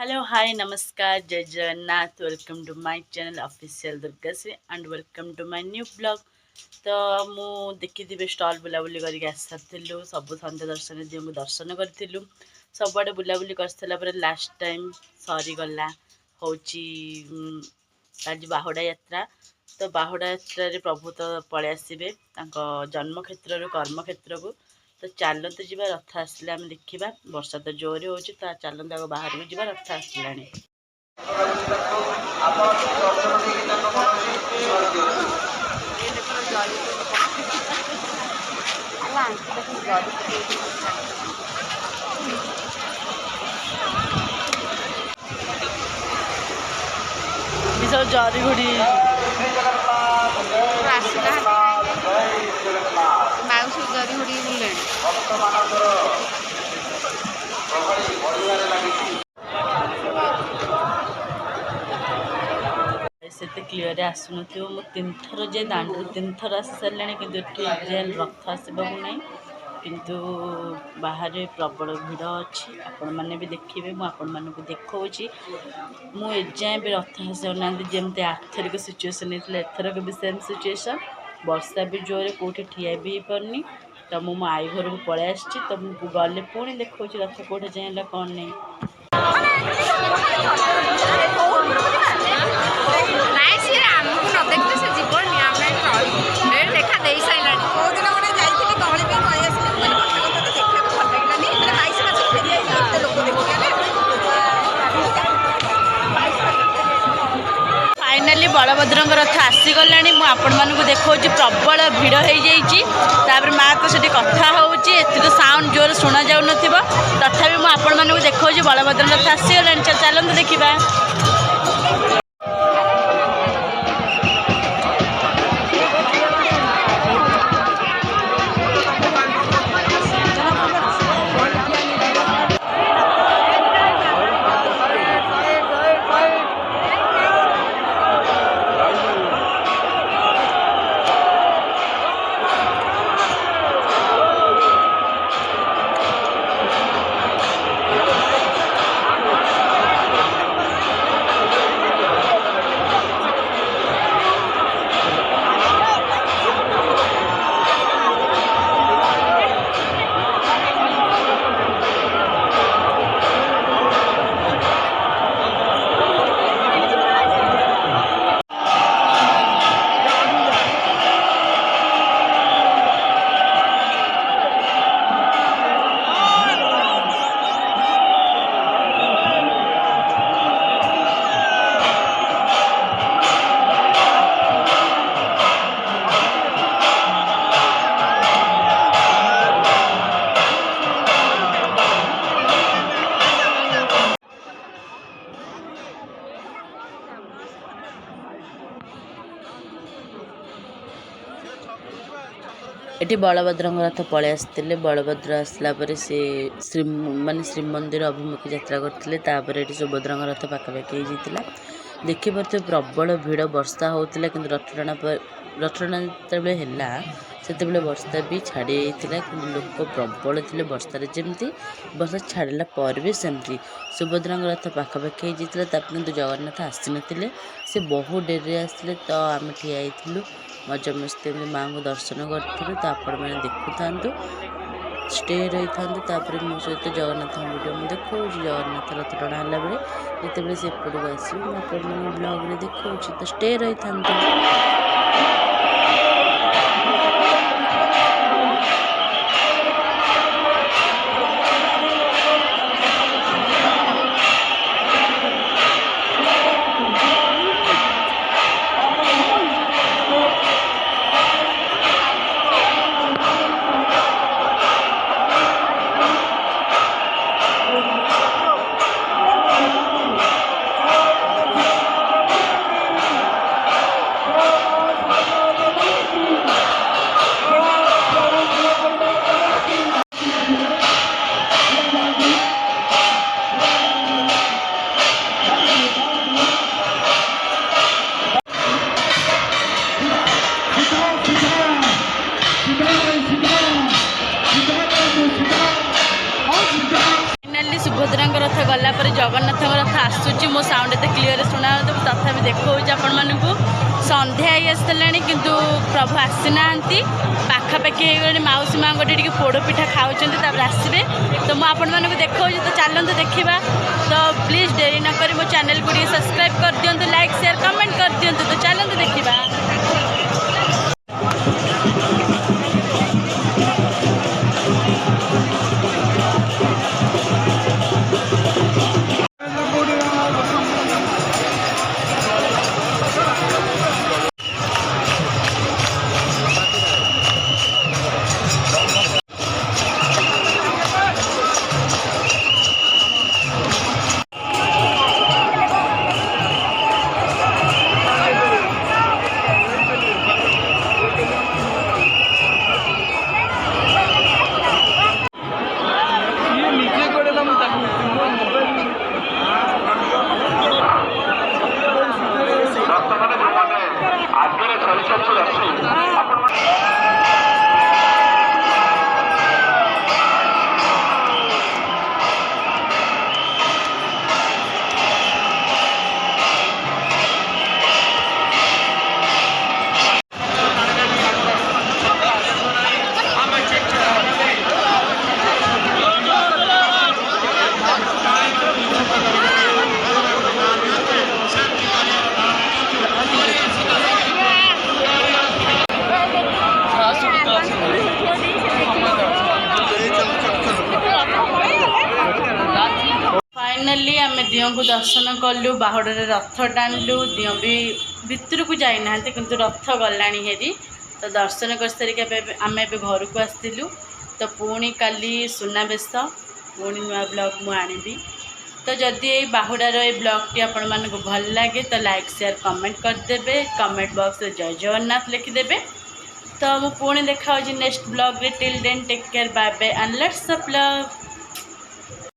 Hello, hi, namaskar, Jai Jagannath. Welcome to my channel Official Durgasri and welcome to my new vlog. ତ ମୁଁ ଦେଖିଥିବେ stall ବୁଲାବୁଲି କରିକି ଆସିସାରିଥିଲୁ। ସବୁ ସନ୍ଧ୍ୟା ଦର୍ଶନ ଦିଅଙ୍କୁ ଦର୍ଶନ କରିଥିଲୁ। ସବୁଆଡ଼େ ବୁଲାବୁଲି କରିସାରିଲା ପରେ ଲାଷ୍ଟ ଟାଇମ୍ ସରିଗଲା ହେଉଛି ଆଜି ବାହୁଡ଼ା ଯାତ୍ରା। ତ ବାହୁଡ଼ା ଯାତ୍ରାରେ ପ୍ରଭୁ ତ ପଳେଇ ଆସିବେ ତାଙ୍କ ଜନ୍ମକ୍ଷେତ୍ରରୁ କର୍ମକ୍ଷେତ୍ରକୁ। ତ ଚାଲନ୍ତୁ ଯିବା, ରଥ ଆସିଲେ ଆମେ ଦେଖିବା। ବର୍ଷା ତ ଜୋରରେ ହେଉଛି, ତ ଚାଲନ୍ତୁ ଆଗ ବାହାରକୁ ଯିବା, ରଥ ଆସିଲାଣି। ସବୁ ଜରି ଘୁଡ଼ି ମାଉସୀ ଜରି ଘୁଡ଼ି ବୁଲେଣି। ସେତେ କ୍ଲିଅରରେ ଆସୁନଥିବ। ମୁଁ ତିନିଥର ଯେ ଦାଣ୍ଡରୁ ତିନିଥର ଆସି ସାରିଲାଣି, କିନ୍ତୁ ଏଠି ଏକ୍ଜାକ୍ଟ ରଥ ଆସିବାକୁ ନାହିଁ। କିନ୍ତୁ ବାହାରେ ପ୍ରବଳ ଭିଡ଼ ଅଛି, ଆପଣମାନେ ବି ଦେଖିବେ। ମୁଁ ଆପଣମାନଙ୍କୁ ଦେଖାଉଛି। ମୁଁ ଏଯାଏଁ ବି ରଥ ଆସିପାରୁନାହାନ୍ତି। ଯେମିତି ଆର୍ଥରିକ ସିଚୁଏସନ୍ ହେଇଥିଲା, ଏଥରକ ବି ସେମ୍ ସିଚୁଏସନ୍। ବର୍ଷା ବି ଜୋରରେ, କେଉଁଠି ଠିଆ ବି ହେଇପାରୁନି। ତ ମୁଁ ମୋ ଆଈ ଘରକୁ ପଳେଇ ଆସିଛି। ତ ମୁଁ ଗଲେ ପୁଣି ଦେଖାଉଛି ରଥ କେଉଁଠି ଯାଏଁ ହେଲା କ'ଣ ନାହିଁ। ନାଇଁ ସିଏ ଆମକୁ ନ ଦେଖିଲେ ସେ ଯିବନି। ଆମେ ରହିବୁ ଏଠି ଦେଖା ଦେଇ ସାରିଲାଣି। କୋଉଦିନ ଗୋଟେ ଯାଇଥିଲି ଗହଳି ପାଇଁ ପଳେଇ ଆସିଲି। ମାନେ କଥା କଥା ତ ଦେଖିବାକୁ ଭଲ ଲାଗିଲାନି। ମାନେ 22 ମାସକୁ ଫେରି ଆସିଲି, ଏତେ ଲୋକ ଦେଖିଗଲେ। ଫାଇନାଲି ବଳଭଦ୍ରଙ୍କ ରଥ ଆସିଗଲାଣି। ମୁଁ ଆପଣମାନଙ୍କୁ ଦେଖାଉଛି, ପ୍ରବଳ ଭିଡ଼ ହେଇଯାଇଛି। ତାପରେ ମାଆ ତ ସେଠି କଥା ହେଉଛି, ଏଥିରେ ସାଉଣ୍ଡ ଜୋରରେ ଶୁଣାଯାଉନଥିବ। ତଥାପି ମୁଁ ଆପଣମାନଙ୍କୁ ଦେଖାଉଛି ବଳଭଦ୍ରଙ୍କ ରଥ ଆସିଗଲାଣି। ଚାଲନ୍ତୁ ଦେଖିବା। ଏଠି ବଳଭଦ୍ରଙ୍କ ରଥ ପଳେଇ ଆସିଥିଲେ। ବଳଭଦ୍ର ଆସିଲା ପରେ ସେ ଶ୍ରୀମନ୍ଦିର ଅଭିମୁଖେ ଯାତ୍ରା କରିଥିଲେ। ତାପରେ ଏଠି ସୁଭଦ୍ରାଙ୍କ ରଥ ପାଖାପାଖି ହେଇଯାଇଥିଲା। ଦେଖିପାରୁଥିବେ ପ୍ରବଳ ଭିଡ଼, ବର୍ଷା ହେଉଥିଲା। କିନ୍ତୁ ରଥଟଣା ଯେତେବେଳେ ହେଲା ସେତେବେଳେ ବର୍ଷା ବି ଛାଡ଼ି ଯାଇଥିଲା। କିନ୍ତୁ ଲୋକ ପ୍ରବଳ ଥିଲେ ବର୍ଷାରେ। ଯେମିତି ବର୍ଷା ଛାଡ଼ିଲା ପରେ ବି ସେମିତି ସୁଭଦ୍ରାଙ୍କ ରଥ ପାଖାପାଖି ହେଇଯାଇଥିଲା। ତାପରେ କିନ୍ତୁ ଜଗନ୍ନାଥ ଆସିନଥିଲେ, ସେ ବହୁ ଡେରିରେ ଆସିଥିଲେ। ତ ଆମେ ଠିଆ ହେଇଥିଲୁ, ମଜାମସ୍ତି ଏମିତି ମାଆଙ୍କୁ ଦର୍ଶନ କରିଥିଲୁ। ତ ଆପଣମାନେ ଦେଖୁଥାନ୍ତୁ, ଷ୍ଟେ ରହିଥାନ୍ତୁ। ତାପରେ ମୋ ସହିତ ଜଗନ୍ନାଥଙ୍କ ଭିଡ଼ିଓ ମୁଁ ଦେଖାଉଛି। ଜଗନ୍ନାଥ ରଥ ଟଣା ହେଲା ବେଳେ ଯେତେବେଳେ ସେ ଏପଟକୁ ଆସିବେ ମୁଁ ଆପଣମାନଙ୍କୁ ବ୍ଲଗ୍ରେ ଦେଖାଉଛି। ତ ଷ୍ଟେ ରହିଥାନ୍ତୁ। କଥା ଆସୁଛି ମୋ ସାଉଣ୍ଡ ଏତେ କ୍ଲିଅର ଶୁଣାଯାଉଛି ତଥାପି ଦେଖାଉଛି ଆପଣମାନଙ୍କୁ ସନ୍ଧ୍ୟା ହେଇ ଆସିଲାଣି କିନ୍ତୁ ପ୍ରଭୁ ଆସିନାହାନ୍ତି ପାଖାପାଖି ହେଇଗଲାଣି ମାଉସୀ ମାଆଙ୍କଠି ଟିକେ ପୋଡ଼ପିଠା ଖାଉଛନ୍ତି ତାପରେ ଆସିବେ ତ ମୁଁ ଆପଣମାନଙ୍କୁ ଦେଖାଉଛି ତ ଚାଲନ୍ତୁ ଦେଖିବା ତ ପ୍ଲିଜ୍ ଡେରି ନ କରି ମୋ ଚ୍ୟାନେଲକୁ ଟିକେ ସବସ୍କ୍ରାଇବ୍ କରିଦିଅନ୍ତୁ ଲାଇକ୍ ସେୟାର କମେଣ୍ଟ କରିଦିଅନ୍ତୁ ତ ଚାଲନ୍ତୁ ଦେଖିବା फाइनाली आम दियों को दर्शन कलु बाहुड़े रथ टाणलु दियों भी भितर को जाना किंतु रथ गलाणी हेरी तो दर्शन कर सारिक आम ए घर को आसलु तो पुणी काली सुनाबेश पुणी नुआ ब्लॉग मु आनिबी तो जदि ये बाहुड़ार ये ब्लॉगटी आपण मानक भल लगे तो लाइक शेयर कमेंट करदे कमेंट बॉक्स में जय जगन्नाथ लिखिदेवे तो मु पुणी देखा next blog till then take care bye bye and lots of love.